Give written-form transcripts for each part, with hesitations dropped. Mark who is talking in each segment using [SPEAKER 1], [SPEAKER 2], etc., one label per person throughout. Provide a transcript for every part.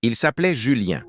[SPEAKER 1] Il s'appelait Julien,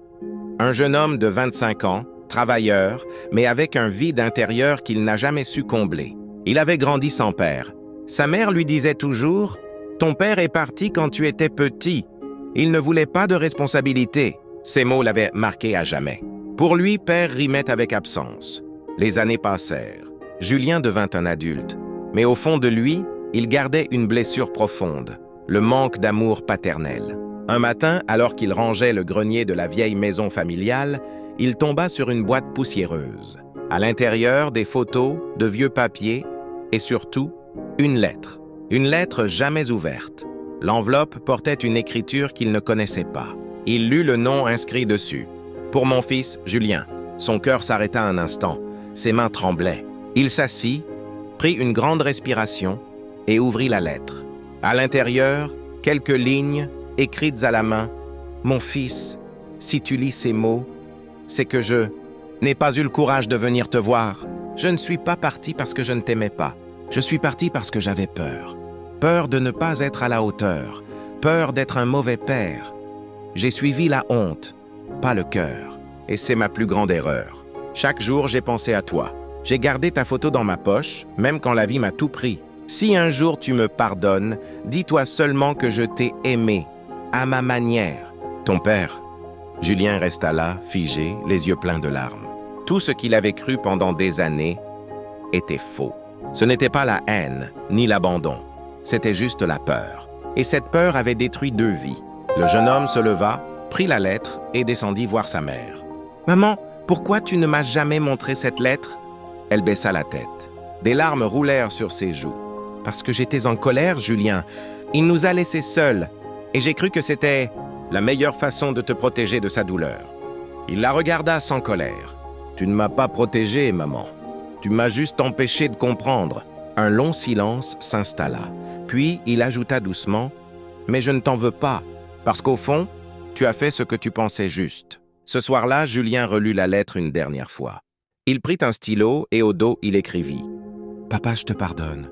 [SPEAKER 1] un jeune homme de 25 ans, travailleur, mais avec un vide intérieur qu'il n'a jamais su combler. Il avait grandi sans père. Sa mère lui disait toujours « Ton père est parti quand tu étais petit. Il ne voulait pas de responsabilité. » Ces mots l'avaient marqué à jamais. Pour lui, père rimait avec absence. Les années passèrent. Julien devint un adulte. Mais au fond de lui, il gardait une blessure profonde, le manque d'amour paternel. Un matin, alors qu'il rangeait le grenier de la vieille maison familiale, il tomba sur une boîte poussiéreuse. À l'intérieur, des photos, de vieux papiers et surtout, une lettre. Une lettre jamais ouverte. L'enveloppe portait une écriture qu'il ne connaissait pas. Il lut le nom inscrit dessus. « Pour mon fils, Julien ». Son cœur s'arrêta un instant. Ses mains tremblaient. Il s'assit, prit une grande respiration et ouvrit la lettre. À l'intérieur, quelques lignes écrites à la main. « Mon fils, si tu lis ces mots, c'est que je n'ai pas eu le courage de venir te voir. Je ne suis pas parti parce que je ne t'aimais pas. Je suis parti parce que j'avais peur. Peur de ne pas être à la hauteur. Peur d'être un mauvais père. J'ai suivi la honte, pas le cœur. Et c'est ma plus grande erreur. Chaque jour, j'ai pensé à toi. J'ai gardé ta photo dans ma poche, même quand la vie m'a tout pris. Si un jour tu me pardonnes, dis-toi seulement que je t'ai aimé, à ma manière. Ton père. » Julien resta là, figé, les yeux pleins de larmes. Tout ce qu'il avait cru pendant des années était faux. Ce n'était pas la haine, ni l'abandon. C'était juste la peur. Et cette peur avait détruit 2 vies. Le jeune homme se leva, prit la lettre et descendit voir sa mère. « Maman, pourquoi tu ne m'as jamais montré cette lettre ?» Elle baissa la tête. Des larmes roulèrent sur ses joues. « Parce que j'étais en colère, Julien. Il nous a laissés seuls. Et j'ai cru que c'était la meilleure façon de te protéger de sa douleur. » Il la regarda sans colère. « Tu ne m'as pas protégé, maman. Tu m'as juste empêché de comprendre. » Un long silence s'installa. Puis il ajouta doucement « Mais je ne t'en veux pas, parce qu'au fond, tu as fait ce que tu pensais juste. » Ce soir-là, Julien relut la lettre une dernière fois. Il prit un stylo et au dos, il écrivit « Papa, je te pardonne,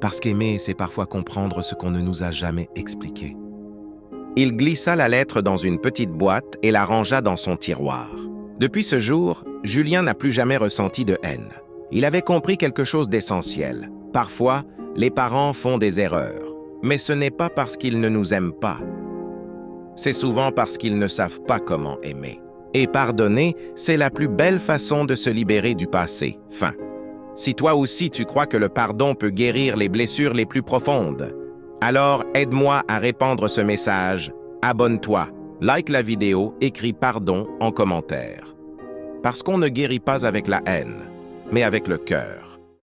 [SPEAKER 1] parce qu'aimer, c'est parfois comprendre ce qu'on ne nous a jamais expliqué. » Il glissa la lettre dans une petite boîte et la rangea dans son tiroir. Depuis ce jour, Julien n'a plus jamais ressenti de haine. Il avait compris quelque chose d'essentiel. Parfois, les parents font des erreurs, mais ce n'est pas parce qu'ils ne nous aiment pas. C'est souvent parce qu'ils ne savent pas comment aimer. Et pardonner, c'est la plus belle façon de se libérer du passé. Fin. Si toi aussi tu crois que le pardon peut guérir les blessures les plus profondes, alors aide-moi à répandre ce message. Abonne-toi, like la vidéo, écris pardon en commentaire. Parce qu'on ne guérit pas avec la haine, mais avec le cœur.